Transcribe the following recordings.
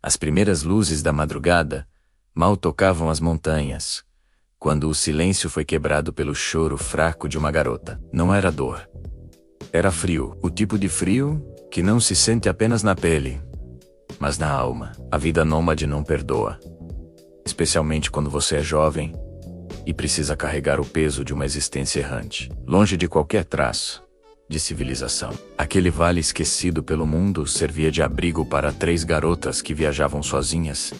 As primeiras luzes da madrugada mal tocavam as montanhas, quando o silêncio foi quebrado pelo choro fraco de uma garota. Não era dor. Era frio. O tipo de frio que não se sente apenas na pele, mas na alma. A vida nômade não perdoa. Especialmente quando você é jovem e precisa carregar o peso de uma existência errante, longe de qualquer traço de civilização. Aquele vale esquecido pelo mundo servia de abrigo para 3 garotas que viajavam sozinhas,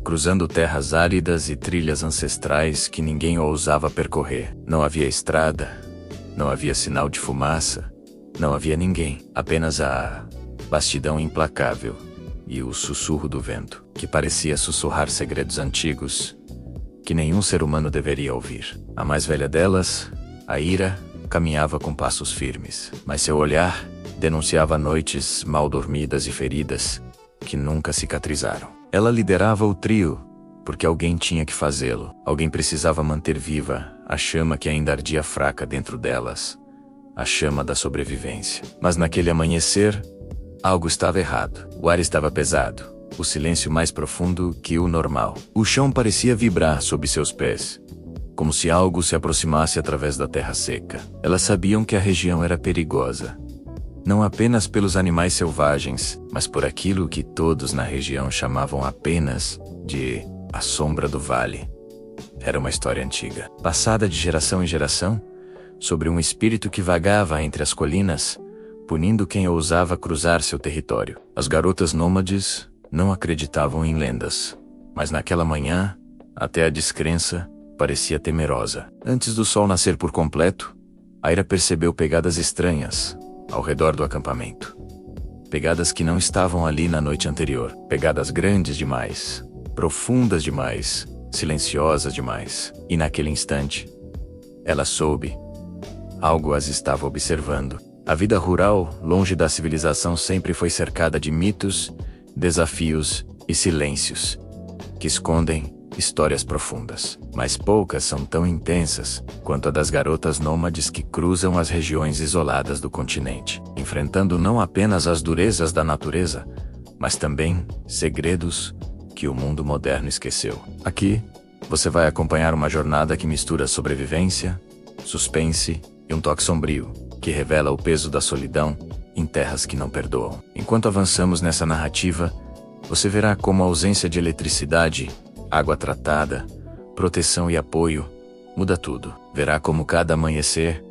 cruzando terras áridas e trilhas ancestrais que ninguém ousava percorrer. Não havia estrada, não havia sinal de fumaça, não havia ninguém, apenas a vastidão implacável e o sussurro do vento, que parecia sussurrar segredos antigos que nenhum ser humano deveria ouvir. A mais velha delas, a Ira, caminhava com passos firmes, mas seu olhar denunciava noites mal dormidas e feridas que nunca cicatrizaram. Ela liderava o trio, porque alguém tinha que fazê-lo. Alguém precisava manter viva a chama que ainda ardia fraca dentro delas, a chama da sobrevivência. Mas naquele amanhecer, algo estava errado. O ar estava pesado, o silêncio mais profundo que o normal. O chão parecia vibrar sob seus pés, como se algo se aproximasse através da terra seca. Elas sabiam que a região era perigosa, não apenas pelos animais selvagens, mas por aquilo que todos na região chamavam apenas de a sombra do vale. Era uma história antiga, passada de geração em geração, sobre um espírito que vagava entre as colinas, punindo quem ousava cruzar seu território. As garotas nômades não acreditavam em lendas, mas naquela manhã, até a descrença parecia temerosa. Antes do sol nascer por completo, Aira percebeu pegadas estranhas ao redor do acampamento. Pegadas que não estavam ali na noite anterior. Pegadas grandes demais, profundas demais, silenciosas demais. E naquele instante, ela soube. Algo as estava observando. A vida rural, longe da civilização, sempre foi cercada de mitos, desafios e silêncios que escondem histórias profundas, mas poucas são tão intensas quanto a das garotas nômades que cruzam as regiões isoladas do continente, enfrentando não apenas as durezas da natureza, mas também segredos que o mundo moderno esqueceu. Aqui, você vai acompanhar uma jornada que mistura sobrevivência, suspense e um toque sombrio, que revela o peso da solidão em terras que não perdoam. Enquanto avançamos nessa narrativa, você verá como a ausência de eletricidade, água tratada, proteção e apoio muda tudo. Verá como cada amanhecer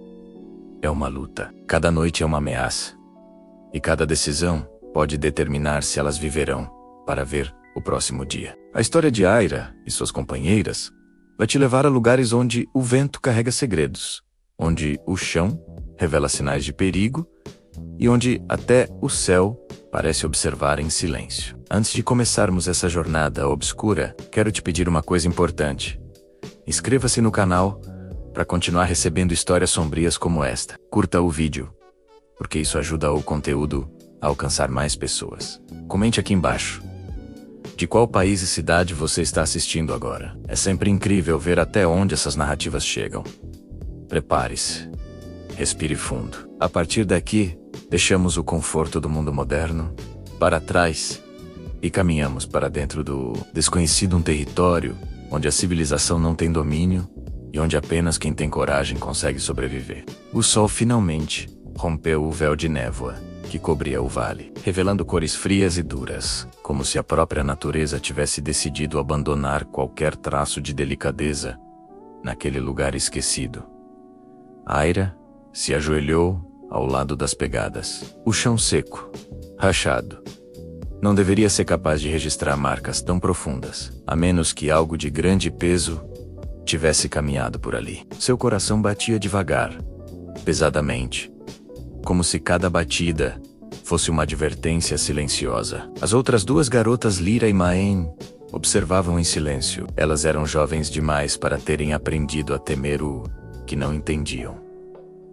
é uma luta, cada noite é uma ameaça, e cada decisão pode determinar se elas viverão para ver o próximo dia. A história de Aira e suas companheiras vai te levar a lugares onde o vento carrega segredos, onde o chão revela sinais de perigo e onde até o céu parece observar em silêncio. Antes de começarmos essa jornada obscura, quero te pedir uma coisa importante. Inscreva-se no canal para continuar recebendo histórias sombrias como esta. Curta o vídeo, porque isso ajuda o conteúdo a alcançar mais pessoas. Comente aqui embaixo de qual país e cidade você está assistindo agora. É sempre incrível ver até onde essas narrativas chegam. Prepare-se. Respire fundo. A partir daqui, deixamos o conforto do mundo moderno para trás e caminhamos para dentro do desconhecido, um território onde a civilização não tem domínio e onde apenas quem tem coragem consegue sobreviver. O sol finalmente rompeu o véu de névoa que cobria o vale, revelando cores frias e duras, como se a própria natureza tivesse decidido abandonar qualquer traço de delicadeza naquele lugar esquecido. Aira se ajoelhou ao lado das pegadas. O chão seco, rachado, não deveria ser capaz de registrar marcas tão profundas, a menos que algo de grande peso tivesse caminhado por ali. Seu coração batia devagar, pesadamente, como se cada batida fosse uma advertência silenciosa. As outras 2 garotas, Lyra e Maen, observavam em silêncio. Elas eram jovens demais para terem aprendido a temer o que não entendiam,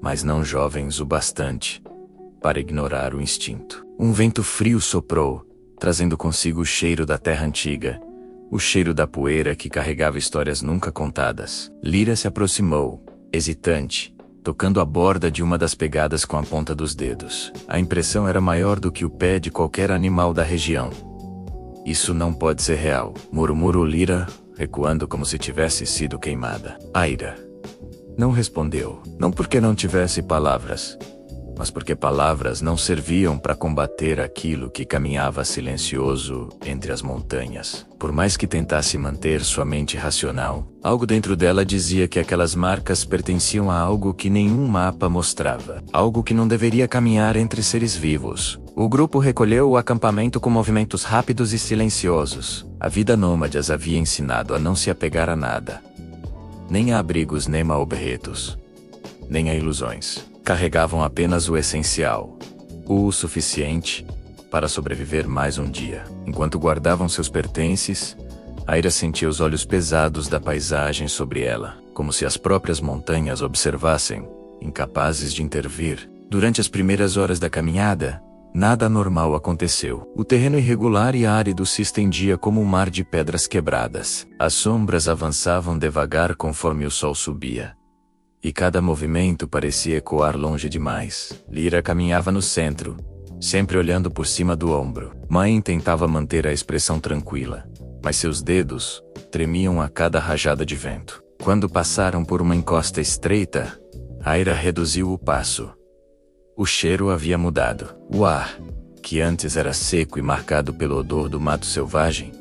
mas não jovens o bastante para ignorar o instinto. Um vento frio soprou, trazendo consigo o cheiro da terra antiga, o cheiro da poeira que carregava histórias nunca contadas. Lyra se aproximou, hesitante, tocando a borda de uma das pegadas com a ponta dos dedos. A impressão era maior do que o pé de qualquer animal da região. Isso não pode ser real, murmurou Lyra, recuando como se tivesse sido queimada. Aira não respondeu, não porque não tivesse palavras, mas porque palavras não serviam para combater aquilo que caminhava silencioso entre as montanhas. Por mais que tentasse manter sua mente racional, algo dentro dela dizia que aquelas marcas pertenciam a algo que nenhum mapa mostrava, algo que não deveria caminhar entre seres vivos. O grupo recolheu o acampamento com movimentos rápidos e silenciosos. A vida nômade as havia ensinado a não se apegar a nada, nem a abrigos nem malberretos, nem a ilusões. Carregavam apenas o essencial, o suficiente para sobreviver mais um dia. Enquanto guardavam seus pertences, Aira sentia os olhos pesados da paisagem sobre ela, como se as próprias montanhas observassem, incapazes de intervir. Durante as primeiras horas da caminhada, nada anormal aconteceu. O terreno irregular e árido se estendia como um mar de pedras quebradas. As sombras avançavam devagar conforme o sol subia, e cada movimento parecia ecoar longe demais. Lyra caminhava no centro, sempre olhando por cima do ombro. Mãe tentava manter a expressão tranquila, mas seus dedos tremiam a cada rajada de vento. Quando passaram por uma encosta estreita, Aira reduziu o passo. O cheiro havia mudado. O ar, que antes era seco e marcado pelo odor do mato selvagem,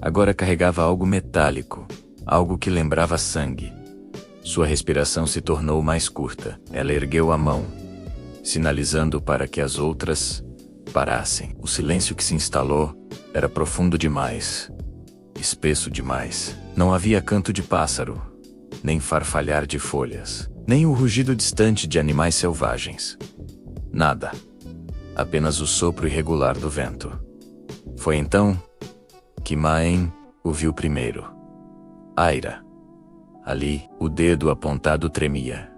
agora carregava algo metálico, algo que lembrava sangue. Sua respiração se tornou mais curta. Ela ergueu a mão, sinalizando para que as outras parassem. O silêncio que se instalou era profundo demais, espesso demais. Não havia canto de pássaro, nem farfalhar de folhas, nem o rugido distante de animais selvagens. Nada. Apenas o sopro irregular do vento. Foi então que Maen o viu primeiro. Aira. Ali, o dedo apontado tremia,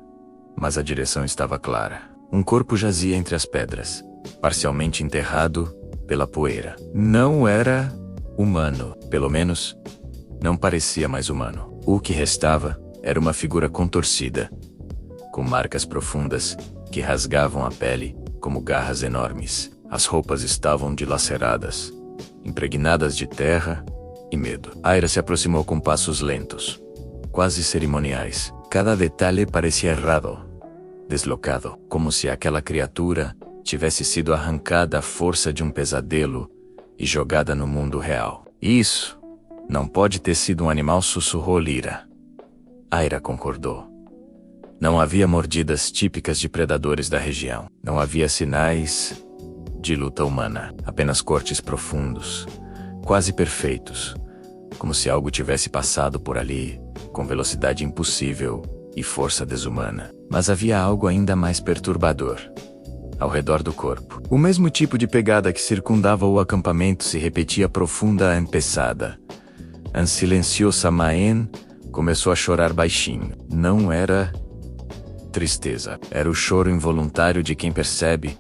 mas a direção estava clara. Um corpo jazia entre as pedras, parcialmente enterrado pela poeira. Não era humano, pelo menos, não parecia mais humano. O que restava era uma figura contorcida, com marcas profundas que rasgavam a pele como garras enormes. As roupas estavam dilaceradas, impregnadas de terra e medo. Aira se aproximou com passos lentos, quase cerimoniais. Cada detalhe parecia errado, deslocado, como se aquela criatura tivesse sido arrancada à força de um pesadelo e jogada no mundo real. Isso não pode ter sido um animal, sussurrou Lyra. Aira concordou. Não havia mordidas típicas de predadores da região. Não havia sinais de luta humana, apenas cortes profundos, quase perfeitos, como se algo tivesse passado por ali com velocidade impossível e força desumana. Mas havia algo ainda mais perturbador ao redor do corpo. O mesmo tipo de pegada que circundava o acampamento se repetia profunda e pesada. A silenciosa Maen começou a chorar baixinho. Não era tristeza. Era o choro involuntário de quem percebe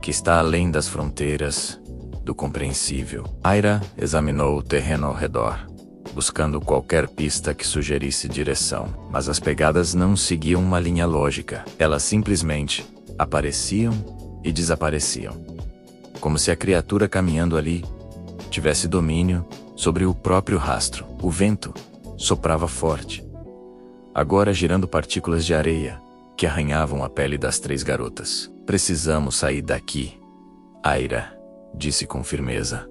que está além das fronteiras do compreensível. Aira examinou o terreno ao redor, buscando qualquer pista que sugerisse direção. Mas as pegadas não seguiam uma linha lógica. Elas simplesmente apareciam e desapareciam. Como se a criatura caminhando ali tivesse domínio sobre o próprio rastro. O vento soprava forte, agora girando partículas de areia que arranhavam a pele das três garotas. Precisamos sair daqui, Aira disse com firmeza.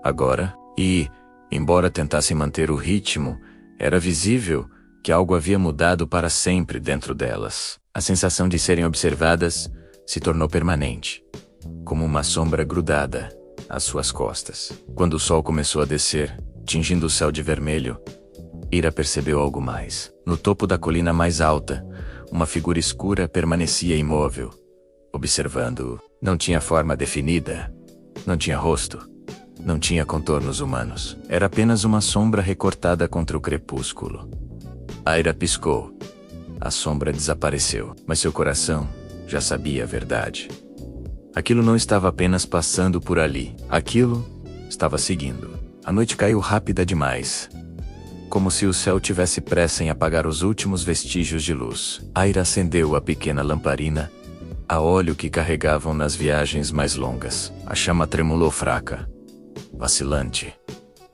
Agora, e, embora tentassem manter o ritmo, era visível que algo havia mudado para sempre dentro delas. A sensação de serem observadas se tornou permanente, como uma sombra grudada às suas costas. Quando o sol começou a descer, tingindo o céu de vermelho, Ira percebeu algo mais. No topo da colina mais alta, uma figura escura permanecia imóvel, observando-o. Não tinha forma definida, não tinha rosto, não tinha contornos humanos. Era apenas uma sombra recortada contra o crepúsculo. Aira piscou. A sombra desapareceu, mas seu coração já sabia a verdade. Aquilo não estava apenas passando por ali. Aquilo estava seguindo. A noite caiu rápida demais, como se o céu tivesse pressa em apagar os últimos vestígios de luz. Aira acendeu a pequena lamparina a óleo que carregavam nas viagens mais longas. A chama tremulou fraca, vacilante,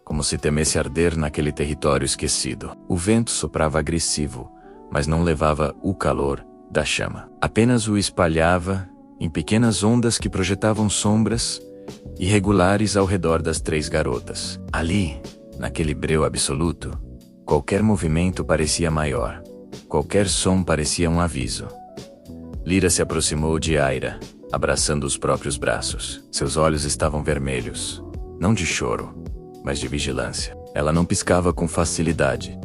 como se temesse arder naquele território esquecido. O vento soprava agressivo, mas não levava o calor da chama. Apenas o espalhava em pequenas ondas que projetavam sombras irregulares ao redor das 3 garotas. Ali, naquele breu absoluto, qualquer movimento parecia maior. Qualquer som parecia um aviso. Lyra se aproximou de Aira, abraçando os próprios braços. Seus olhos estavam vermelhos, não de choro, mas de vigilância. Ela não piscava com facilidade,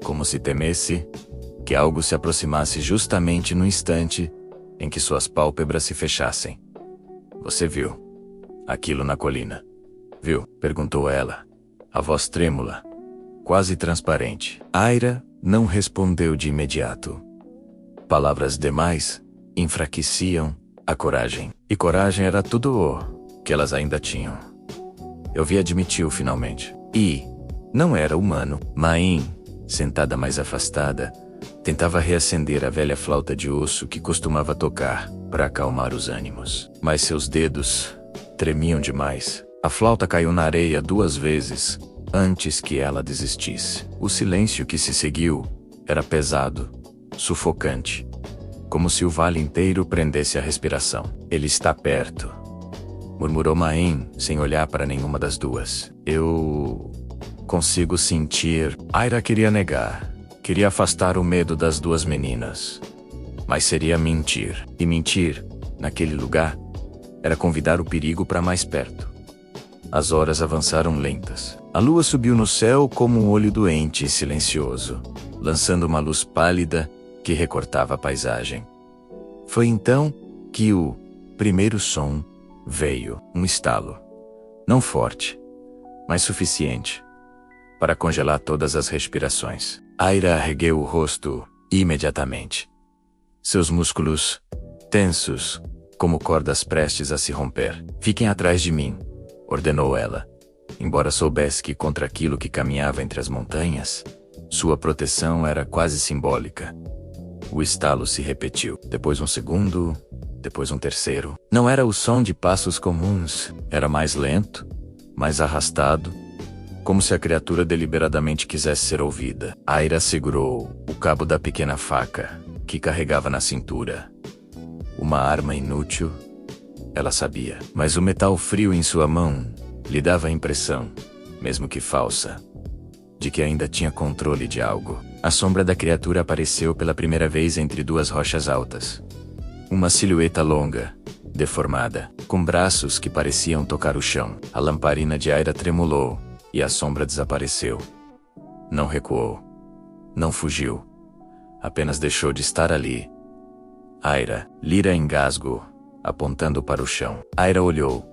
como se temesse que algo se aproximasse justamente no instante em que suas pálpebras se fechassem. Você viu aquilo na colina? Viu? Perguntou ela, a voz trêmula, quase transparente. Aira não respondeu de imediato. Palavras demais enfraqueciam a coragem. E coragem era tudo o que elas ainda tinham. Eu vi, admitiu finalmente. E não era humano. Main, sentada mais afastada, tentava reacender a velha flauta de osso que costumava tocar para acalmar os ânimos. Mas seus dedos tremiam demais. A flauta caiu na areia 2 vezes antes que ela desistisse. O silêncio que se seguiu era pesado, sufocante, como se o vale inteiro prendesse a respiração. Ele está perto, murmurou Main, sem olhar para nenhuma das duas. Eu consigo sentir. Aira queria negar, queria afastar o medo das 2 meninas. Mas seria mentir. E mentir, naquele lugar, era convidar o perigo para mais perto. As horas avançaram lentas. A lua subiu no céu como um olho doente e silencioso, lançando uma luz pálida que recortava a paisagem. Foi então que o primeiro som veio, um estalo. Não forte, mas suficiente para congelar todas as respirações. Aira ergueu o rosto imediatamente. Seus músculos tensos, como cordas prestes a se romper. Fiquem atrás de mim, ordenou ela. Embora soubesse que contra aquilo que caminhava entre as montanhas, sua proteção era quase simbólica. O estalo se repetiu. Depois um segundo, depois um terceiro. Não era o som de passos comuns. Era mais lento, mais arrastado, como se a criatura deliberadamente quisesse ser ouvida. Aira segurou o cabo da pequena faca que carregava na cintura. Uma arma inútil, ela sabia. Mas o metal frio em sua mão lhe dava a impressão, mesmo que falsa, de que ainda tinha controle de algo. A sombra da criatura apareceu pela primeira vez entre 2 rochas altas. Uma silhueta longa, deformada, com braços que pareciam tocar o chão. A lamparina de Aira tremulou, e a sombra desapareceu. Não recuou. Não fugiu. Apenas deixou de estar ali. Aira, Lyra engasgou, apontando para o chão. Aira olhou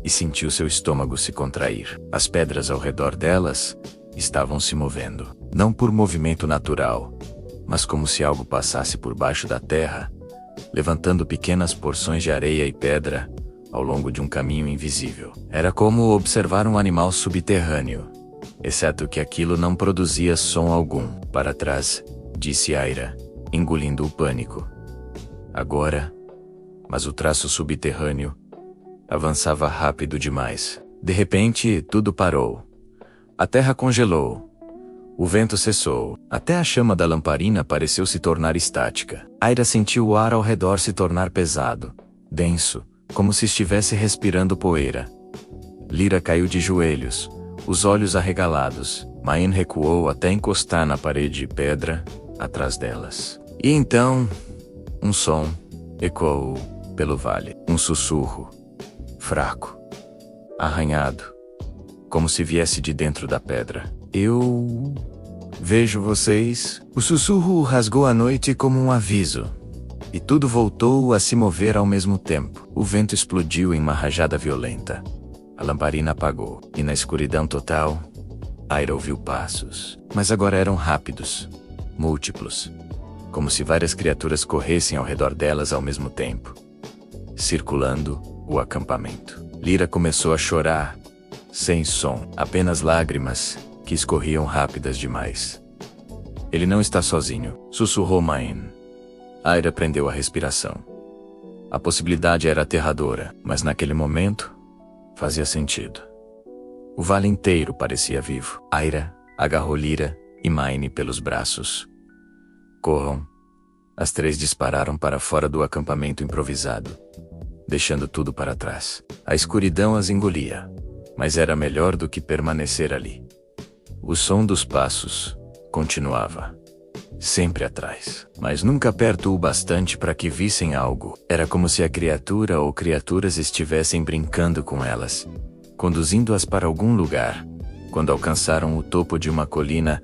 e sentiu seu estômago se contrair. As pedras ao redor delas estavam se movendo. Não por movimento natural, mas como se algo passasse por baixo da terra, levantando pequenas porções de areia e pedra ao longo de um caminho invisível. Era como observar um animal subterrâneo, exceto que aquilo não produzia som algum. Para trás, disse Aira, engolindo o pânico. Agora, mas o traço subterrâneo avançava rápido demais. De repente, tudo parou. A terra congelou. O vento cessou. Até a chama da lamparina pareceu se tornar estática. Aira sentiu o ar ao redor se tornar pesado, denso, como se estivesse respirando poeira. Lyra caiu de joelhos, os olhos arregalados. Main recuou até encostar na parede de pedra atrás delas. E então, um som ecoou pelo vale. Um sussurro, fraco, arranhado, como se viesse de dentro da pedra. Eu vejo vocês. O sussurro rasgou a noite como um aviso. E tudo voltou a se mover ao mesmo tempo. O vento explodiu em uma rajada violenta. A lamparina apagou. E na escuridão total, Aira ouviu passos. Mas agora eram rápidos, múltiplos, como se várias criaturas corressem ao redor delas ao mesmo tempo, circulando o acampamento. Lyra começou a chorar, sem som, apenas lágrimas que escorriam rápidas demais. Ele não está sozinho, sussurrou Main. Aira prendeu a respiração. A possibilidade era aterradora, mas naquele momento, fazia sentido. O vale inteiro parecia vivo. Aira agarrou Lyra e Mine pelos braços. Corram. As três dispararam para fora do acampamento improvisado, deixando tudo para trás. A escuridão as engolia, mas era melhor do que permanecer ali. O som dos passos continuava, sempre atrás, mas nunca perto o bastante para que vissem algo. Era como se a criatura ou criaturas estivessem brincando com elas, conduzindo-as para algum lugar. Quando alcançaram o topo de uma colina,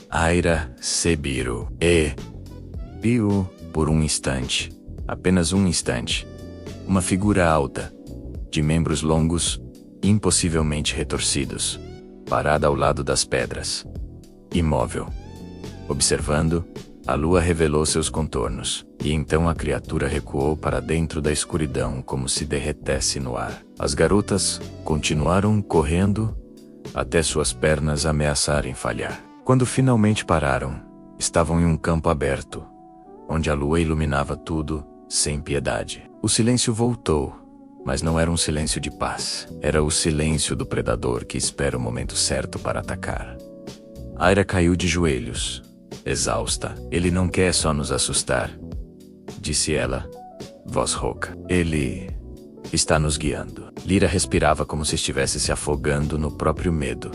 Aira se viu por um instante, apenas um instante, uma figura alta, de membros longos, impossivelmente retorcidos, parada ao lado das pedras, imóvel. Observando, a lua revelou seus contornos, e então a criatura recuou para dentro da escuridão como se derretesse no ar. As garotas continuaram correndo, até suas pernas ameaçarem falhar. Quando finalmente pararam, estavam em um campo aberto, onde a lua iluminava tudo, sem piedade. O silêncio voltou, mas não era um silêncio de paz. Era o silêncio do predador que espera o momento certo para atacar. Aira caiu de joelhos, exausta. Ele não quer só nos assustar, disse ela, voz rouca. Ele está nos guiando. Lyra respirava como se estivesse se afogando no próprio medo.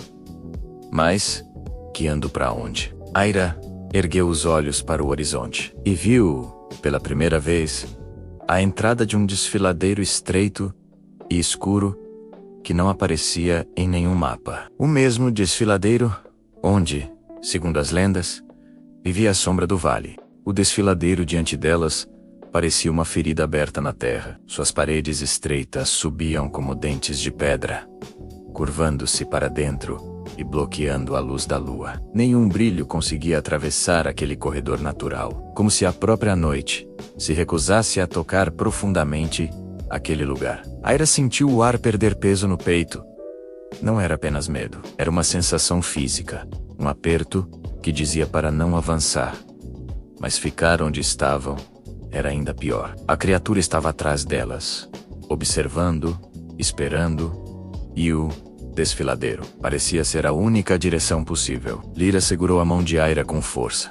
Mas, guiando para onde? Aira ergueu os olhos para o horizonte e viu, pela primeira vez, a entrada de um desfiladeiro estreito e escuro que não aparecia em nenhum mapa. O mesmo desfiladeiro onde, segundo as lendas, vivia a sombra do vale. O desfiladeiro diante delas parecia uma ferida aberta na terra. Suas paredes estreitas subiam como dentes de pedra, curvando-se para dentro e bloqueando a luz da lua. Nenhum brilho conseguia atravessar aquele corredor natural, como se a própria noite se recusasse a tocar profundamente aquele lugar. Aira sentiu o ar perder peso no peito. Não era apenas medo, era uma sensação física, um aperto que dizia para não avançar. Mas ficar onde estavam era ainda pior. A criatura estava atrás delas, observando, esperando, e o desfiladeiro parecia ser a única direção possível. Lyra segurou a mão de Aira com força,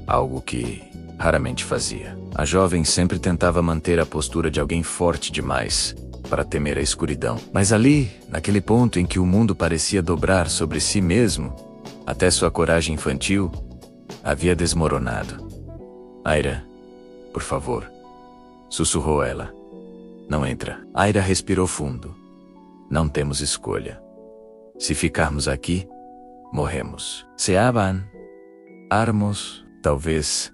algo que raramente fazia. A jovem sempre tentava manter a postura de alguém forte demais para temer a escuridão. Mas ali, naquele ponto em que o mundo parecia dobrar sobre si mesmo, até sua coragem infantil havia desmoronado. Aira, por favor, sussurrou ela. Não entra. Aira respirou fundo. Não temos escolha. Se ficarmos aqui, morremos. Se avançarmos, talvez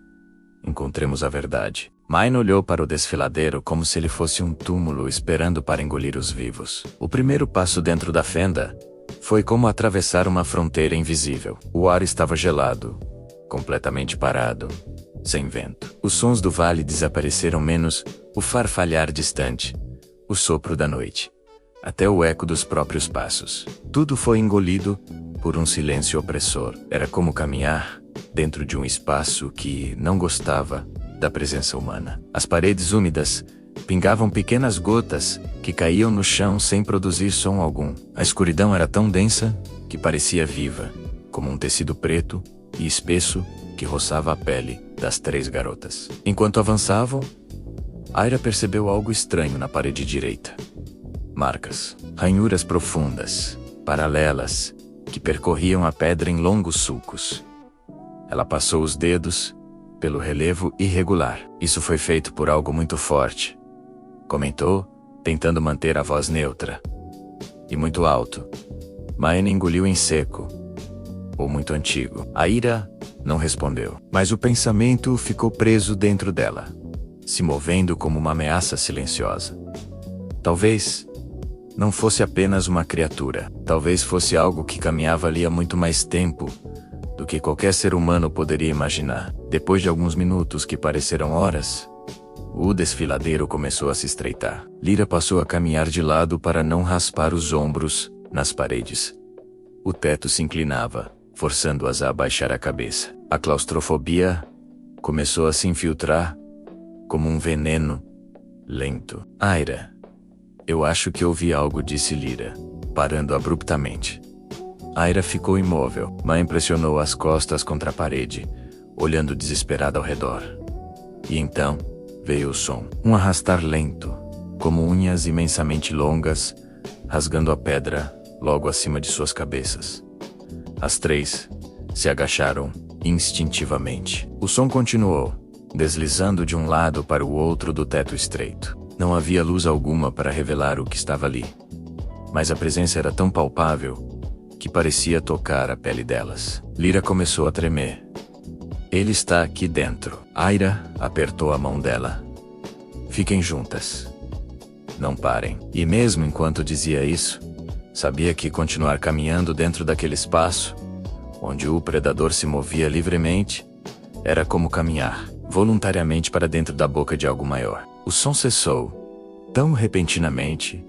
encontremos a verdade. Mine olhou para o desfiladeiro como se ele fosse um túmulo esperando para engolir os vivos. O primeiro passo dentro da fenda foi como atravessar uma fronteira invisível. O ar estava gelado, completamente parado, sem vento. Os sons do vale desapareceram, menos o farfalhar distante, o sopro da noite, até o eco dos próprios passos. Tudo foi engolido por um silêncio opressor. Era como caminhar dentro de um espaço que não gostava da presença humana. As paredes úmidas pingavam pequenas gotas que caíam no chão sem produzir som algum. A escuridão era tão densa que parecia viva, como um tecido preto e espesso que roçava a pele das três garotas. Enquanto avançavam, Aira percebeu algo estranho na parede direita. Marcas, ranhuras profundas, paralelas, que percorriam a pedra em longos sulcos. Ela passou os dedos pelo relevo irregular. Isso foi feito por algo muito forte, comentou, tentando manter a voz neutra. E muito alto. Mine engoliu em seco. Ou muito antigo. Aira não respondeu, mas o pensamento ficou preso dentro dela, se movendo como uma ameaça silenciosa. Talvez não fosse apenas uma criatura. Talvez fosse algo que caminhava ali há muito mais tempo do que qualquer ser humano poderia imaginar. Depois de alguns minutos que pareceram horas, o desfiladeiro começou a se estreitar. Lyra passou a caminhar de lado para não raspar os ombros nas paredes. O teto se inclinava, forçando-as a abaixar a cabeça. A claustrofobia começou a se infiltrar como um veneno lento. Aira, eu acho que ouvi algo, disse Lyra, parando abruptamente. Aira ficou imóvel, mas pressionou as costas contra a parede, olhando desesperada ao redor. E então, veio o som. Um arrastar lento, como unhas imensamente longas, rasgando a pedra logo acima de suas cabeças. As três se agacharam instintivamente. O som continuou, deslizando de um lado para o outro do teto estreito. Não havia luz alguma para revelar o que estava ali, mas a presença era tão palpável que parecia tocar a pele delas. Lyra começou a tremer. Ele está aqui dentro. Aira apertou a mão dela. Fiquem juntas. Não parem. E mesmo enquanto dizia isso, sabia que continuar caminhando dentro daquele espaço, onde o predador se movia livremente, era como caminhar voluntariamente para dentro da boca de algo maior. O som cessou, tão repentinamente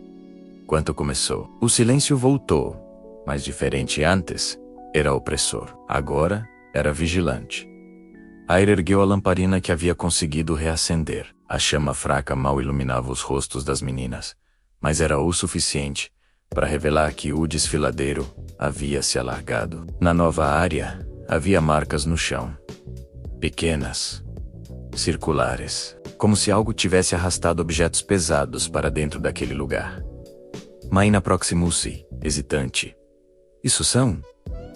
quanto começou. O silêncio voltou, mas diferente antes, era opressor. Agora, era vigilante. Aira ergueu a lamparina que havia conseguido reacender. A chama fraca mal iluminava os rostos das meninas, mas era o suficiente para revelar que o desfiladeiro havia se alargado. Na nova área, havia marcas no chão. Pequenas, circulares, como se algo tivesse arrastado objetos pesados para dentro daquele lugar. Maina aproximou-se, hesitante. Isso são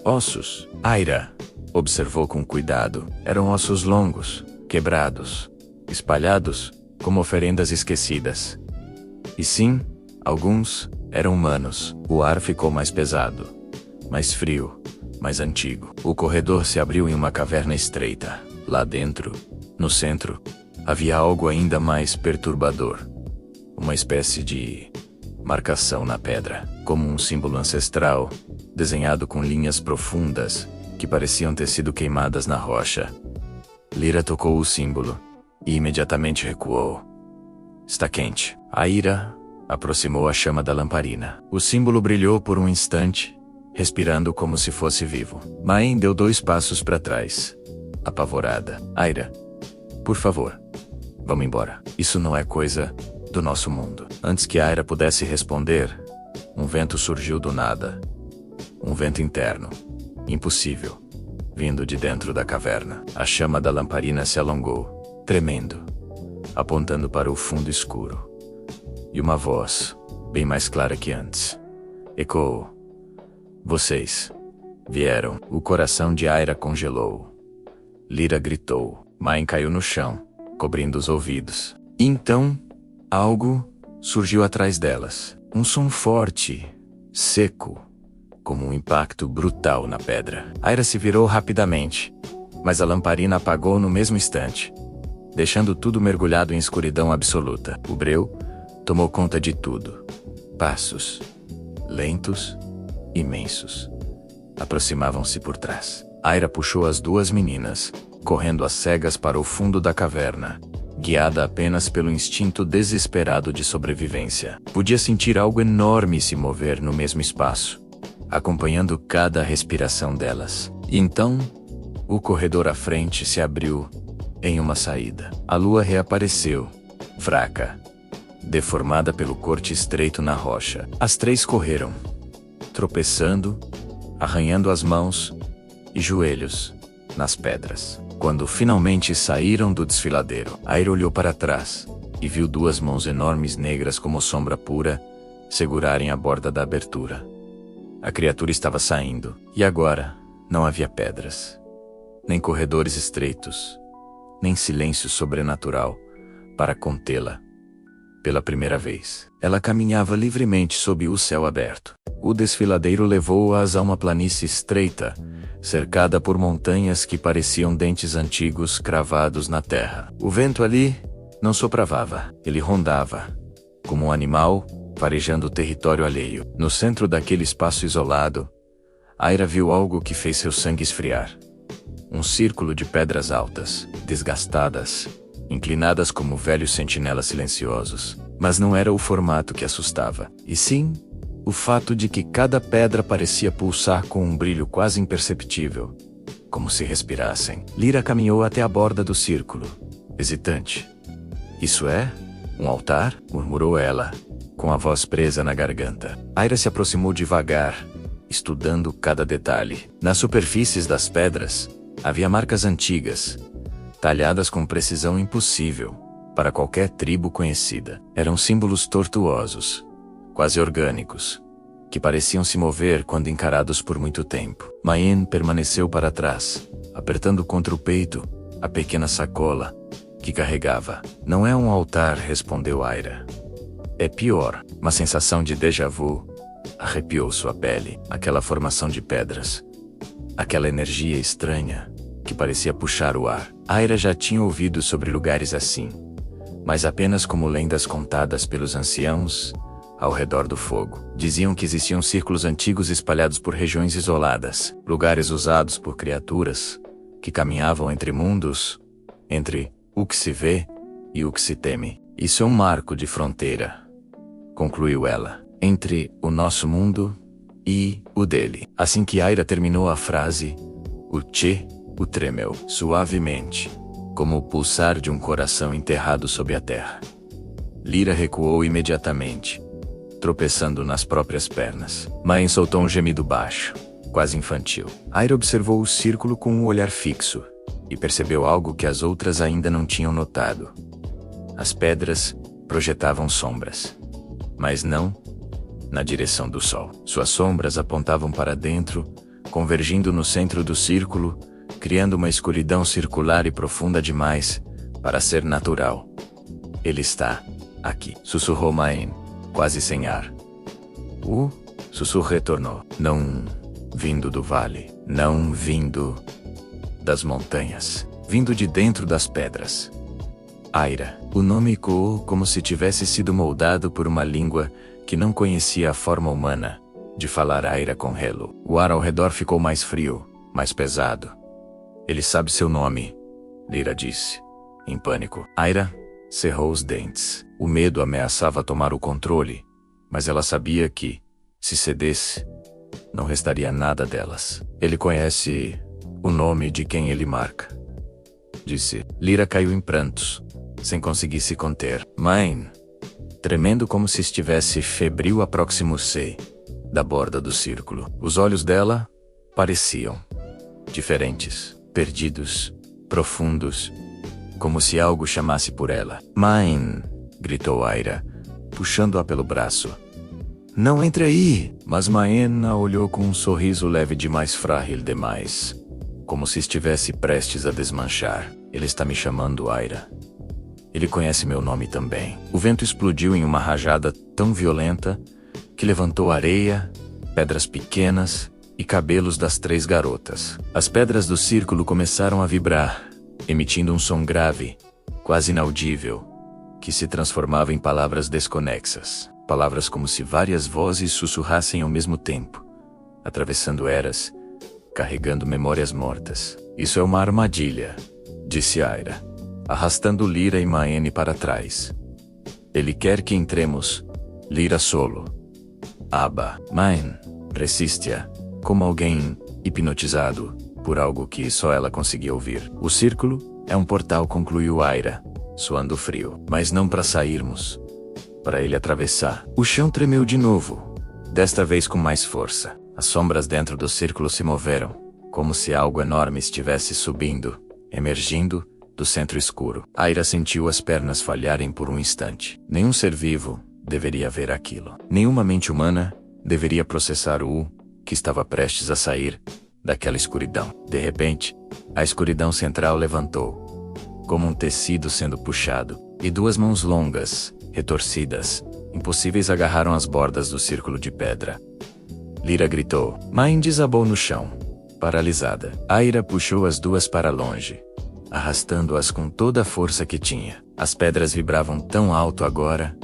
ossos. Aira observou com cuidado. Eram ossos longos, quebrados, espalhados como oferendas esquecidas. E sim, alguns eram humanos. O ar ficou mais pesado, mais frio, mais antigo. O corredor se abriu em uma caverna estreita. Lá dentro, no centro, havia algo ainda mais perturbador. Uma espécie de marcação na pedra, como um símbolo ancestral, desenhado com linhas profundas que pareciam ter sido queimadas na rocha. Lyra tocou o símbolo e imediatamente recuou. Está quente. Aira aproximou a chama da lamparina. O símbolo brilhou por um instante, respirando como se fosse vivo. Main deu 2 passos para trás, apavorada. Aira, por favor, vamos embora. Isso não é coisa do nosso mundo. Antes que Aira pudesse responder, um vento surgiu do nada. Um vento interno, impossível, vindo de dentro da caverna. A chama da lamparina se alongou, tremendo, apontando para o fundo escuro. E uma voz, bem mais clara que antes, ecoou. Vocês vieram. O coração de Aira congelou. Lyra gritou. Main caiu no chão, cobrindo os ouvidos. E então, algo surgiu atrás delas. Um som forte, seco, como um impacto brutal na pedra. Aira se virou rapidamente, mas a lamparina apagou no mesmo instante, deixando tudo mergulhado em escuridão absoluta. O breu tomou conta de tudo. Passos, lentos, imensos, aproximavam-se por trás. Aira puxou as 2 meninas, correndo às cegas para o fundo da caverna, guiada apenas pelo instinto desesperado de sobrevivência. Podia sentir algo enorme se mover no mesmo espaço, acompanhando cada respiração delas. E então, o corredor à frente se abriu em uma saída. A lua reapareceu, fraca, deformada pelo corte estreito na rocha. As 3 correram, tropeçando, arranhando as mãos e joelhos nas pedras. Quando finalmente saíram do desfiladeiro, Aira olhou para trás e viu 2 mãos enormes negras como sombra pura segurarem a borda da abertura. A criatura estava saindo, e agora não havia pedras, nem corredores estreitos, nem silêncio sobrenatural para contê-la. Pela primeira vez, ela caminhava livremente sob o céu aberto. O desfiladeiro levou-as a uma planície estreita, cercada por montanhas que pareciam dentes antigos cravados na terra. O vento ali não sopravava, ele rondava, como um animal, farejando o território alheio. No centro daquele espaço isolado, Aira viu algo que fez seu sangue esfriar. Um círculo de pedras altas, desgastadas, inclinadas como velhos sentinelas silenciosos. Mas não era o formato que assustava, e sim o fato de que cada pedra parecia pulsar com um brilho quase imperceptível, como se respirassem. Lyra caminhou até a borda do círculo, hesitante. Isso é? Um altar? Murmurou ela, com a voz presa na garganta. Aira se aproximou devagar, estudando cada detalhe. Nas superfícies das pedras, havia marcas antigas, talhadas com precisão impossível para qualquer tribo conhecida. Eram símbolos tortuosos, quase orgânicos, que pareciam se mover quando encarados por muito tempo. Mayene permaneceu para trás, apertando contra o peito a pequena sacola que carregava. Não é um altar, respondeu Aira. É pior. Uma sensação de déjà vu arrepiou sua pele. Aquela formação de pedras, aquela energia estranha que parecia puxar o ar. Aira já tinha ouvido sobre lugares assim, mas apenas como lendas contadas pelos anciãos ao redor do fogo. Diziam que existiam círculos antigos espalhados por regiões isoladas, lugares usados por criaturas que caminhavam entre mundos, entre o que se vê e o que se teme. Isso é um marco de fronteira, concluiu ela, entre o nosso mundo e o dele. Assim que Aira terminou a frase, o Tchê o tremeu suavemente, como o pulsar de um coração enterrado sob a terra. Lyra recuou imediatamente, tropeçando nas próprias pernas. Mayene soltou um gemido baixo, quase infantil. Aira observou o círculo com um olhar fixo e percebeu algo que as outras ainda não tinham notado. As pedras projetavam sombras, mas não na direção do sol. Suas sombras apontavam para dentro, convergindo no centro do círculo, criando uma escuridão circular e profunda demais para ser natural. Ele está aqui, sussurrou Mayene, quase sem ar. O sussurro retornou. Não vindo do vale, não vindo das montanhas, vindo de dentro das pedras. Aira. O nome ecoou como se tivesse sido moldado por uma língua que não conhecia a forma humana de falar Aira com Helo. O ar ao redor ficou mais frio, mais pesado. Ele sabe seu nome, Lyra disse, em pânico. Aira cerrou os dentes. O medo ameaçava tomar o controle, mas ela sabia que, se cedesse, não restaria nada delas. Ele conhece o nome de quem ele marca, disse. Lyra caiu em prantos, sem conseguir se conter. Mayene, tremendo como se estivesse febril, aproximou-se da borda do círculo. Os olhos dela pareciam diferentes, perdidos, profundos, como se algo chamasse por ela. Mayene, gritou Aira, puxando-a pelo braço. Não entre aí! Mas Mayene a olhou com um sorriso leve demais, frágil demais, como se estivesse prestes a desmanchar. Ele está me chamando, Aira. Ele conhece meu nome também. O vento explodiu em uma rajada tão violenta que levantou areia, pedras pequenas e cabelos das três garotas. As pedras do círculo começaram a vibrar, emitindo um som grave, quase inaudível, que se transformava em palavras desconexas. Palavras como se várias vozes sussurrassem ao mesmo tempo, atravessando eras, carregando memórias mortas. Isso é uma armadilha, disse Aira, arrastando Lyra e Mayene para trás. Ele quer que entremos, Lyra solo. Aba. Mayene persistia, como alguém hipnotizado por algo que só ela conseguia ouvir. O círculo é um portal, concluiu Aira, suando frio. Mas não para sairmos. Para ele atravessar. O chão tremeu de novo, desta vez com mais força. As sombras dentro do círculo se moveram, como se algo enorme estivesse subindo, emergindo do centro escuro. Aira sentiu as pernas falharem por um instante. Nenhum ser vivo deveria ver aquilo. Nenhuma mente humana deveria processar o que estava prestes a sair daquela escuridão. De repente, a escuridão central levantou, como um tecido sendo puxado, e duas mãos longas, retorcidas, impossíveis, agarraram as bordas do círculo de pedra. Lyra gritou. Mayene desabou no chão, paralisada. Aira puxou as duas para longe, arrastando-as com toda a força que tinha. As pedras vibravam tão alto agora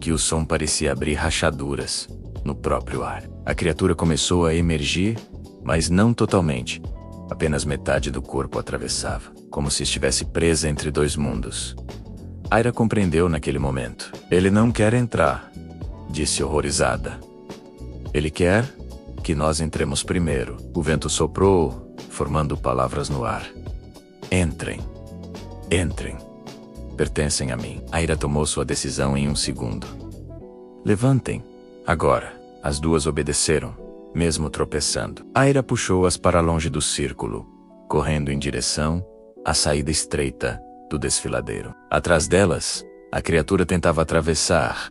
que o som parecia abrir rachaduras no próprio ar. A criatura começou a emergir, mas não totalmente. Apenas metade do corpo atravessava, como se estivesse presa entre dois mundos. Aira compreendeu naquele momento. Ele não quer entrar, disse horrorizada. Ele quer que nós entremos primeiro. O vento soprou, formando palavras no ar. Entrem. Entrem. Pertencem a mim. Aira tomou sua decisão em um segundo. Levantem. Agora. As duas obedeceram, mesmo tropeçando. Aira puxou-as para longe do círculo, correndo em direção à saída estreita do desfiladeiro. Atrás delas, a criatura tentava atravessar,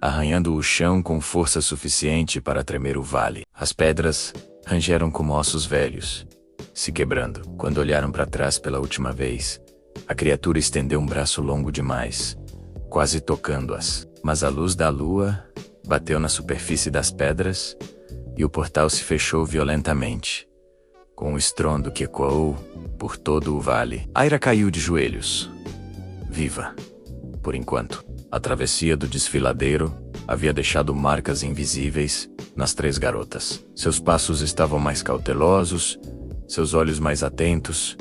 arranhando o chão com força suficiente para tremer o vale. As pedras rangeram como ossos velhos, se quebrando. Quando olharam para trás pela última vez, a criatura estendeu um braço longo demais, quase tocando-as. Mas a luz da lua bateu na superfície das pedras e o portal se fechou violentamente, com um estrondo que ecoou por todo o vale. Aira caiu de joelhos, viva, por enquanto. A travessia do desfiladeiro havia deixado marcas invisíveis nas 3 garotas. Seus passos estavam mais cautelosos, seus olhos mais atentos,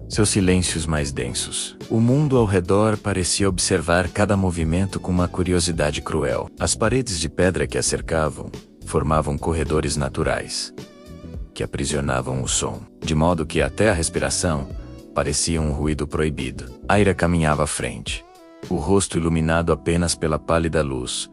seus silêncios mais densos. O mundo ao redor parecia observar cada movimento com uma curiosidade cruel. As paredes de pedra que a cercavam formavam corredores naturais, que aprisionavam o som, de modo que até a respiração parecia um ruído proibido. Aira caminhava à frente, o rosto iluminado apenas pela pálida luz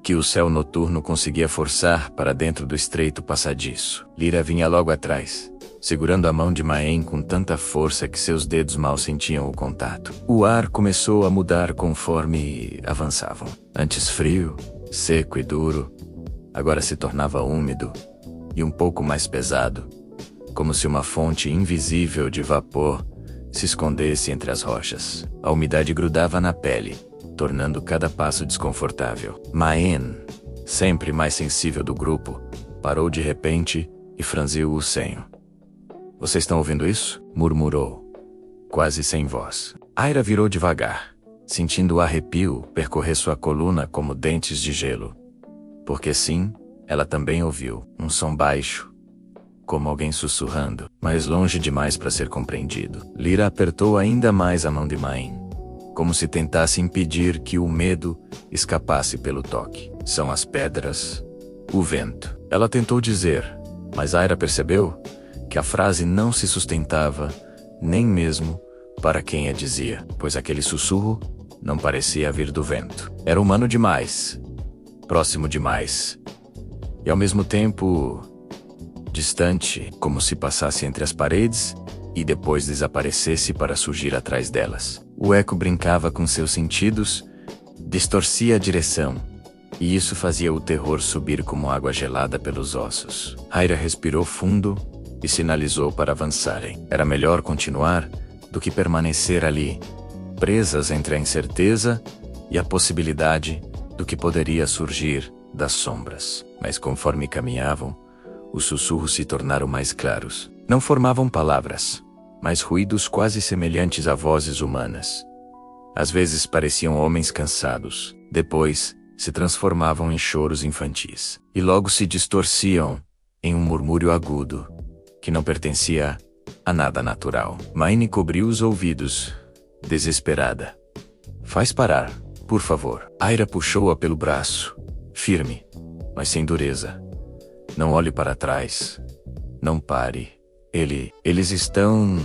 que o céu noturno conseguia forçar para dentro do estreito passadiço. Lyra vinha logo atrás, segurando a mão de Maen com tanta força que seus dedos mal sentiam o contato. O ar começou a mudar conforme avançavam. Antes frio, seco e duro, agora se tornava úmido e um pouco mais pesado, como se uma fonte invisível de vapor se escondesse entre as rochas. A umidade grudava na pele, tornando cada passo desconfortável. Maen, sempre mais sensível do grupo, parou de repente e franziu o senho. "Vocês estão ouvindo isso?" murmurou, quase sem voz. Aira virou devagar, sentindo o arrepio percorrer sua coluna como dentes de gelo. Porque sim, ela também ouviu um som baixo, como alguém sussurrando, mas longe demais para ser compreendido. Lyra apertou ainda mais a mão de Maen, como se tentasse impedir que o medo escapasse pelo toque. "São as pedras, o vento." Ela tentou dizer, mas Aira percebeu que a frase não se sustentava, nem mesmo para quem a dizia, pois aquele sussurro não parecia vir do vento. Era humano demais, próximo demais, e ao mesmo tempo distante, como se passasse entre as paredes e depois desaparecesse para surgir atrás delas. O eco brincava com seus sentidos, distorcia a direção, e isso fazia o terror subir como água gelada pelos ossos. Aira respirou fundo e sinalizou para avançarem. Era melhor continuar do que permanecer ali, presas entre a incerteza e a possibilidade do que poderia surgir das sombras. Mas conforme caminhavam, os sussurros se tornaram mais claros. Não formavam palavras, mas ruídos quase semelhantes a vozes humanas. Às vezes pareciam homens cansados, depois se transformavam em choros infantis, e logo se distorciam em um murmúrio agudo, que não pertencia a nada natural. Maen cobriu os ouvidos, desesperada. "Faz parar, por favor." Aira puxou-a pelo braço, firme, mas sem dureza. "Não olhe para trás. Não pare. Eles estão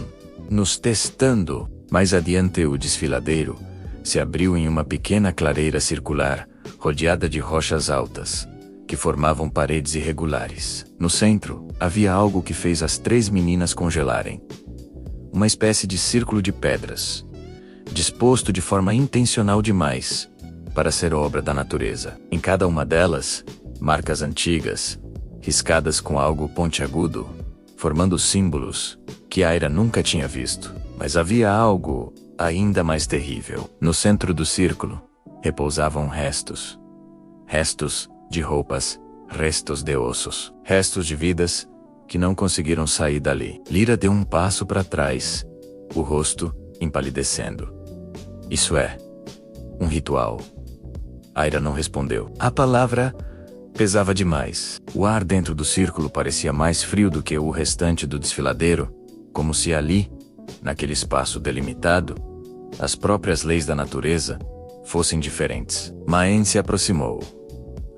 nos testando." Mais adiante o desfiladeiro se abriu em uma pequena clareira circular, rodeada de rochas altas, que formavam paredes irregulares. No centro, havia algo que fez as 3 meninas congelarem. Uma espécie de círculo de pedras, disposto de forma intencional demais para ser obra da natureza. Em cada uma delas, marcas antigas, riscadas com algo pontiagudo, formando símbolos que Aira nunca tinha visto. Mas havia algo ainda mais terrível. No centro do círculo, repousavam restos. Restos de roupas, restos de ossos, restos de vidas que não conseguiram sair dali. Lyra deu um passo para trás, o rosto empalidecendo. "Isso é um ritual." Aira não respondeu. A palavra pesava demais. O ar dentro do círculo parecia mais frio do que o restante do desfiladeiro, como se ali, naquele espaço delimitado, as próprias leis da natureza fossem diferentes. Maen se aproximou,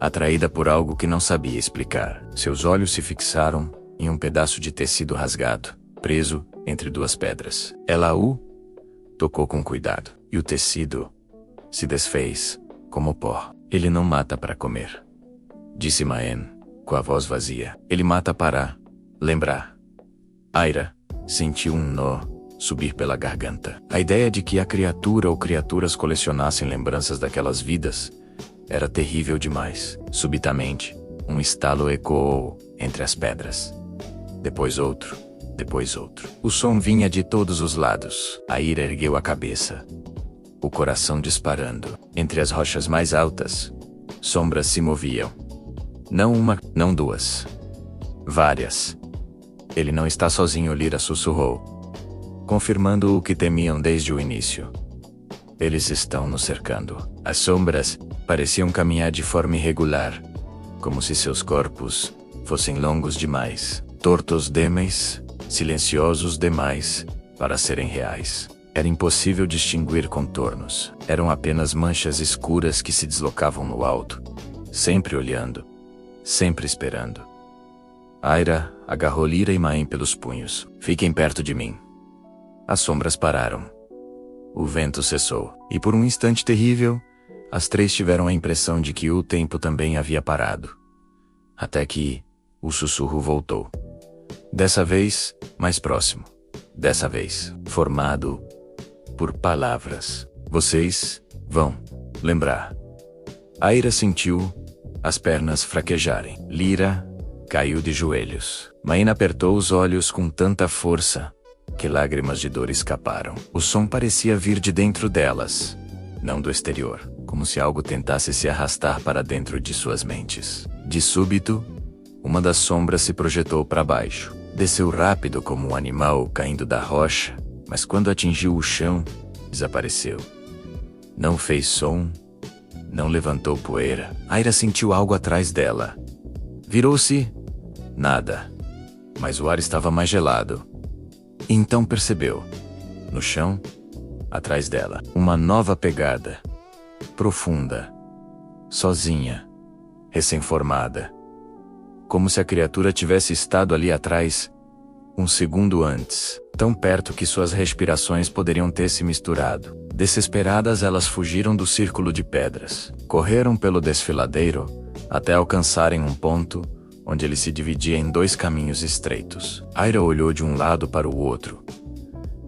atraída por algo que não sabia explicar. Seus olhos se fixaram em um pedaço de tecido rasgado, preso entre 2 pedras. Ela o tocou com cuidado, e o tecido se desfez como pó. "Ele não mata para comer", disse Maen, com a voz vazia. Ele mata para lembrar. Aira sentiu um nó subir pela garganta. A ideia de que a criatura ou criaturas colecionassem lembranças daquelas vidas era terrível demais. Subitamente, um estalo ecoou entre as pedras. Depois outro, depois outro. O som vinha de todos os lados. Aira ergueu a cabeça, o coração disparando. Entre as rochas mais altas, sombras se moviam. Não uma, não duas. Várias. Ele não está sozinho, Lyra sussurrou, confirmando o que temiam desde o início. Eles estão nos cercando. As sombras pareciam caminhar de forma irregular, como se seus corpos fossem longos demais, tortos demais, silenciosos demais para serem reais. Era impossível distinguir contornos. Eram apenas manchas escuras que se deslocavam no alto, sempre olhando, sempre esperando. Aira agarrou Lyra e Maen pelos punhos. Fiquem perto de mim. As sombras pararam. O vento cessou. E por um instante terrível, as três tiveram a impressão de que o tempo também havia parado. Até que o sussurro voltou. Dessa vez, mais próximo. Dessa vez, formado por palavras. Vocês vão lembrar. Aira sentiu as pernas fraquejarem. Lyra caiu de joelhos. Maen apertou os olhos com tanta força que lágrimas de dor escaparam. O som parecia vir de dentro delas, não do exterior, como se algo tentasse se arrastar para dentro de suas mentes. De súbito, uma das sombras se projetou para baixo. Desceu rápido como um animal caindo da rocha, mas quando atingiu o chão, desapareceu. Não fez som, não levantou poeira. Aira sentiu algo atrás dela. Virou-se. Nada. Mas o ar estava mais gelado. E então percebeu, no chão, atrás dela, uma nova pegada. Profunda. Sozinha. Recém-formada. Como se a criatura tivesse estado ali atrás, um segundo antes, tão perto que suas respirações poderiam ter se misturado. Desesperadas, elas fugiram do círculo de pedras. Correram pelo desfiladeiro, até alcançarem um ponto onde ele se dividia em dois caminhos estreitos. Aira olhou de um lado para o outro,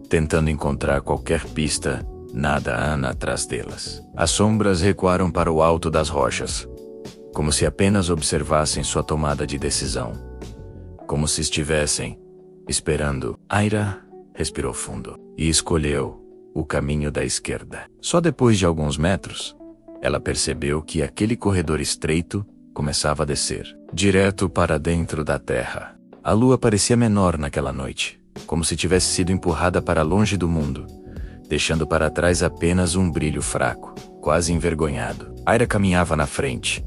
tentando encontrar qualquer pista. Nada atrás delas. As sombras recuaram para o alto das rochas, como se apenas observassem sua tomada de decisão. Como se estivessem esperando. Aira respirou fundo e escolheu o caminho da esquerda. Só depois de alguns metros, ela percebeu que aquele corredor estreito começava a descer, direto para dentro da terra. A lua parecia menor naquela noite, como se tivesse sido empurrada para longe do mundo, deixando para trás apenas um brilho fraco, quase envergonhado. Aira caminhava na frente,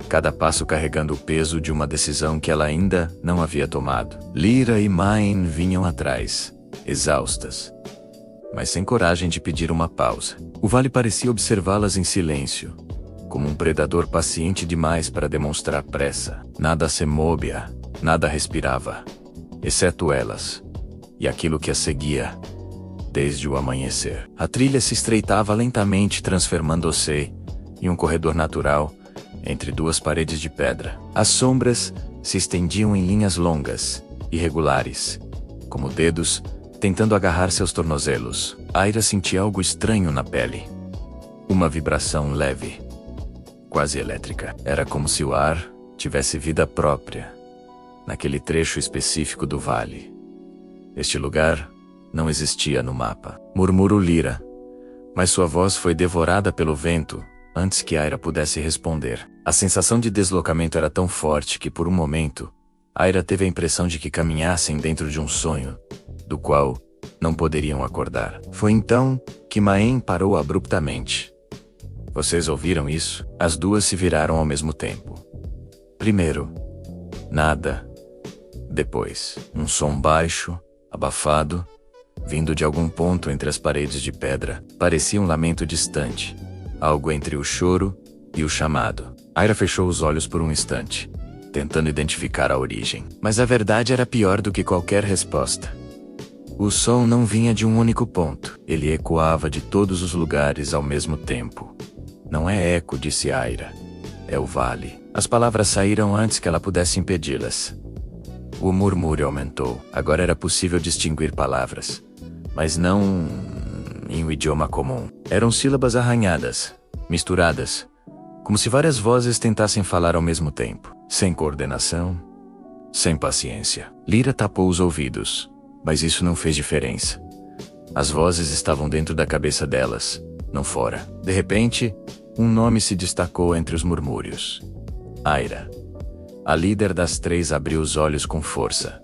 cada passo carregando o peso de uma decisão que ela ainda não havia tomado. Lyra e Maen vinham atrás, exaustas, mas sem coragem de pedir uma pausa. O vale parecia observá-las em silêncio, como um predador paciente demais para demonstrar pressa. Nada se movia, nada respirava, exceto elas, e aquilo que as seguia desde o amanhecer. A trilha se estreitava lentamente, transformando-se em um corredor natural entre duas paredes de pedra. As sombras se estendiam em linhas longas, irregulares, como dedos tentando agarrar seus tornozelos. Aira sentia algo estranho na pele. Uma vibração leve, quase elétrica. Era como se o ar tivesse vida própria, naquele trecho específico do vale. Este lugar não existia no mapa. Murmurou Lyra, mas sua voz foi devorada pelo vento antes que Aira pudesse responder. A sensação de deslocamento era tão forte que, por um momento, Aira teve a impressão de que caminhassem dentro de um sonho, do qual não poderiam acordar. Foi então que Maen parou abruptamente. Vocês ouviram isso? As duas se viraram ao mesmo tempo. Primeiro, nada. Depois, um som baixo, abafado, vindo de algum ponto entre as paredes de pedra. Parecia um lamento distante, algo entre o choro e o chamado. Aira fechou os olhos por um instante, tentando identificar a origem. Mas a verdade era pior do que qualquer resposta. O som não vinha de um único ponto. Ele ecoava de todos os lugares ao mesmo tempo. Não é eco, disse Aira. É o vale. As palavras saíram antes que ela pudesse impedi-las. O murmúrio aumentou. Agora era possível distinguir palavras, mas não em um idioma comum. Eram sílabas arranhadas, misturadas, como se várias vozes tentassem falar ao mesmo tempo. Sem coordenação, sem paciência. Lyra tapou os ouvidos, mas isso não fez diferença. As vozes estavam dentro da cabeça delas, não fora. De repente, um nome se destacou entre os murmúrios. Aira. A líder das três abriu os olhos com força.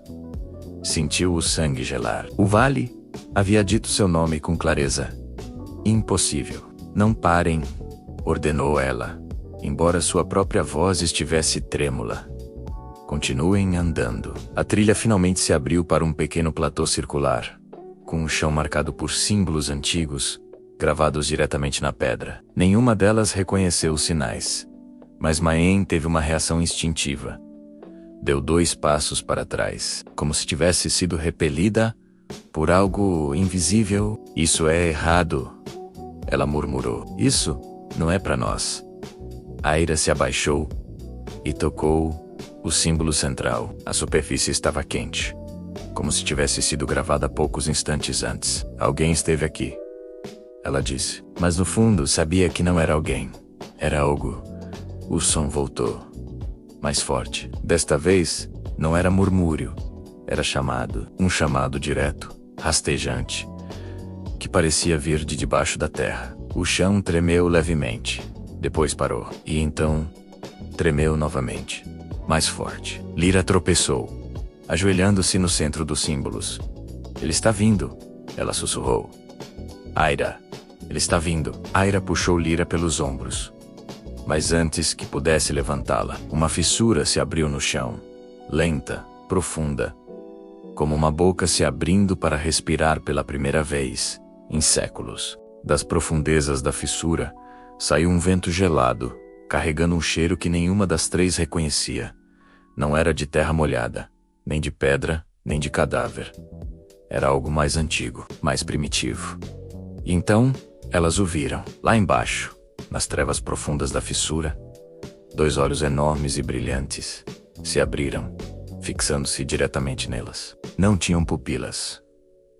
Sentiu o sangue gelar. O vale havia dito seu nome com clareza. Impossível. Não parem, ordenou ela, embora sua própria voz estivesse trêmula. Continuem andando. A trilha finalmente se abriu para um pequeno platô circular, com um chão marcado por símbolos antigos, gravados diretamente na pedra. Nenhuma delas reconheceu os sinais, mas Maen teve uma reação instintiva. Deu 2 passos para trás, como se tivesse sido repelida por algo invisível. Isso é errado, ela murmurou. Isso não é para nós. Aira se abaixou e tocou o símbolo central. A superfície estava quente, como se tivesse sido gravada poucos instantes antes. Alguém esteve aqui, ela disse. Mas no fundo sabia que não era alguém. Era algo. O som voltou, mais forte. Desta vez, não era murmúrio. Era chamado. Um chamado direto, rastejante, que parecia vir de debaixo da terra. O chão tremeu levemente. Depois parou. E então, tremeu novamente. Mais forte. Lyra tropeçou, ajoelhando-se no centro dos símbolos. Ele está vindo, ela sussurrou. Aira. Ele está vindo. Aira puxou Lyra pelos ombros. Mas antes que pudesse levantá-la, uma fissura se abriu no chão. Lenta, profunda, como uma boca se abrindo para respirar pela primeira vez em séculos. Das profundezas da fissura, saiu um vento gelado, carregando um cheiro que nenhuma das três reconhecia. Não era de terra molhada, nem de pedra, nem de cadáver. Era algo mais antigo, mais primitivo. E então, elas o viram. Lá embaixo, nas trevas profundas da fissura, 2 olhos enormes e brilhantes se abriram, fixando-se diretamente nelas. Não tinham pupilas.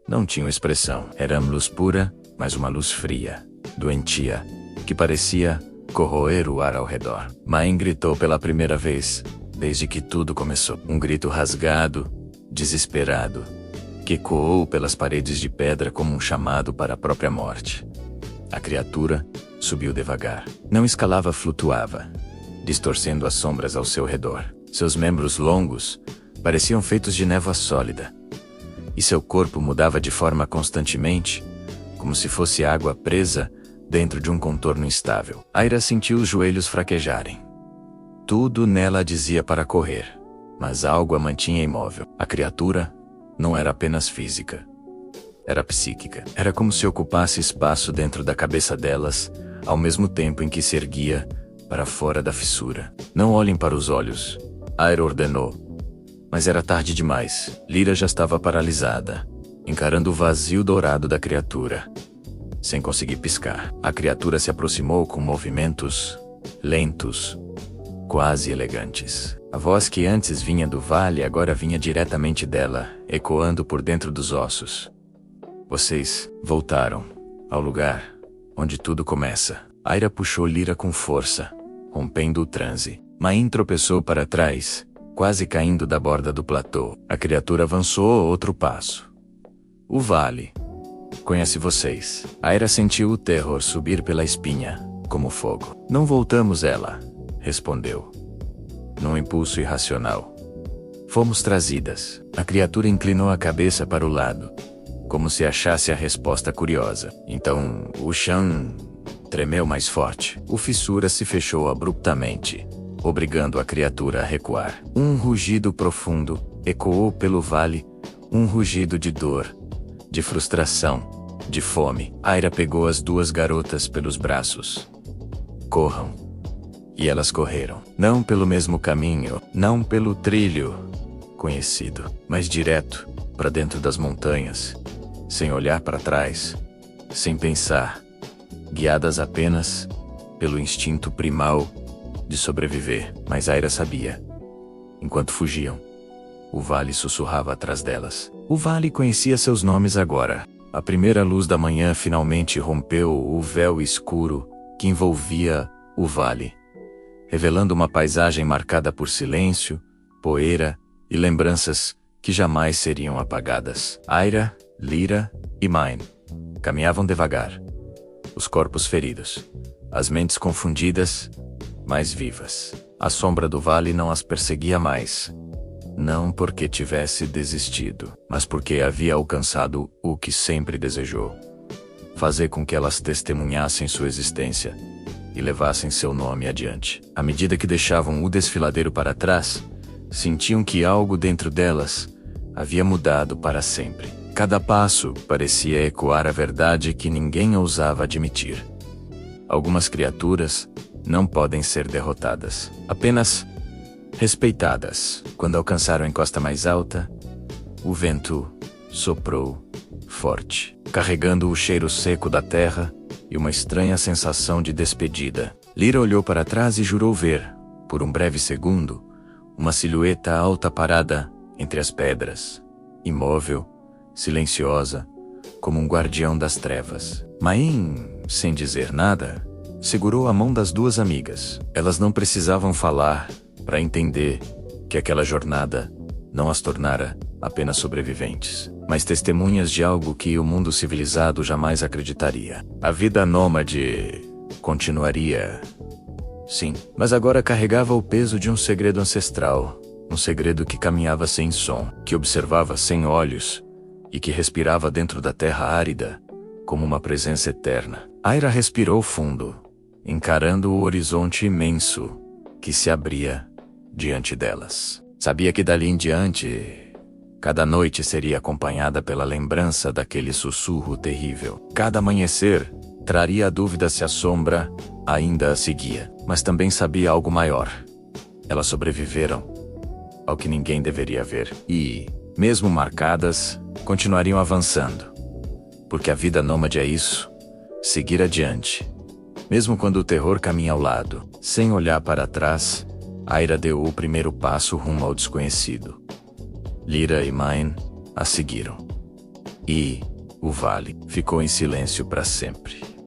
Não tinham expressão. Era luz pura, mas uma luz fria, doentia, que parecia corroer o ar ao redor. Maen gritou pela primeira vez, desde que tudo começou. Um grito rasgado, desesperado, que ecoou pelas paredes de pedra como um chamado para a própria morte. A criatura subiu devagar. Não escalava, flutuava, distorcendo as sombras ao seu redor. Seus membros longos pareciam feitos de névoa sólida, e seu corpo mudava de forma constantemente, como se fosse água presa dentro de um contorno instável. Aira sentiu os joelhos fraquejarem. Tudo nela a dizia para correr, mas algo a mantinha imóvel. A criatura não era apenas física. Era psíquica. Era como se ocupasse espaço dentro da cabeça delas, ao mesmo tempo em que se erguia para fora da fissura. Não olhem para os olhos, Aira ordenou. Mas era tarde demais. Lyra já estava paralisada, encarando o vazio dourado da criatura, sem conseguir piscar. A criatura se aproximou com movimentos lentos, quase elegantes. A voz que antes vinha do vale agora vinha diretamente dela, ecoando por dentro dos ossos. Vocês voltaram ao lugar onde tudo começa. Aira puxou Lyra com força, rompendo o transe. Maen tropeçou para trás, quase caindo da borda do platô. A criatura avançou outro passo. O vale conhece vocês. Aira sentiu o terror subir pela espinha, como fogo. Não voltamos, ela respondeu, num impulso irracional. Fomos trazidas. A criatura inclinou a cabeça para o lado, como se achasse a resposta curiosa. Então, o chão tremeu mais forte. O fissura se fechou abruptamente, obrigando a criatura a recuar. Um rugido profundo ecoou pelo vale, um rugido de dor, de frustração, de fome. Aira pegou as 2 garotas pelos braços. Corram. E elas correram. Não pelo mesmo caminho, não pelo trilho conhecido, mas direto para dentro das montanhas, sem olhar para trás, sem pensar, guiadas apenas pelo instinto primal de sobreviver, mas Aira sabia. Enquanto fugiam, o vale sussurrava atrás delas. O vale conhecia seus nomes agora. A primeira luz da manhã finalmente rompeu o véu escuro que envolvia o vale, revelando uma paisagem marcada por silêncio, poeira e lembranças que jamais seriam apagadas. Aira, Lyra e Mine caminhavam devagar, os corpos feridos, as mentes confundidas, mas vivas. A sombra do vale não as perseguia mais. Não porque tivesse desistido, mas porque havia alcançado o que sempre desejou: fazer com que elas testemunhassem sua existência e levassem seu nome adiante. À medida que deixavam o desfiladeiro para trás, sentiam que algo dentro delas havia mudado para sempre. Cada passo parecia ecoar a verdade que ninguém ousava admitir. Algumas criaturas não podem ser derrotadas, apenas respeitadas. Quando alcançaram a encosta mais alta, o vento soprou forte, carregando o cheiro seco da terra e uma estranha sensação de despedida. Lyra olhou para trás e jurou ver, por um breve segundo, uma silhueta alta parada entre as pedras, imóvel, silenciosa, como um guardião das trevas. Main, sem dizer nada, segurou a mão das duas amigas. Elas não precisavam falar para entender que aquela jornada não as tornara apenas sobreviventes, mas testemunhas de algo que o mundo civilizado jamais acreditaria. A vida nômade continuaria. Sim, mas agora carregava o peso de um segredo ancestral, um segredo que caminhava sem som, que observava sem olhos e que respirava dentro da terra árida como uma presença eterna. Aira respirou fundo, encarando o horizonte imenso que se abria diante delas. Sabia que dali em diante, cada noite seria acompanhada pela lembrança daquele sussurro terrível. Cada amanhecer traria a dúvida se a sombra ainda a seguia. Mas também sabia algo maior. Elas sobreviveram ao que ninguém deveria ver. E, mesmo marcadas, continuariam avançando. Porque a vida nômade é isso: seguir adiante, mesmo quando o terror caminha ao lado. Sem olhar para trás, Aira deu o primeiro passo rumo ao desconhecido. Lyra e Mine a seguiram. E o vale ficou em silêncio para sempre.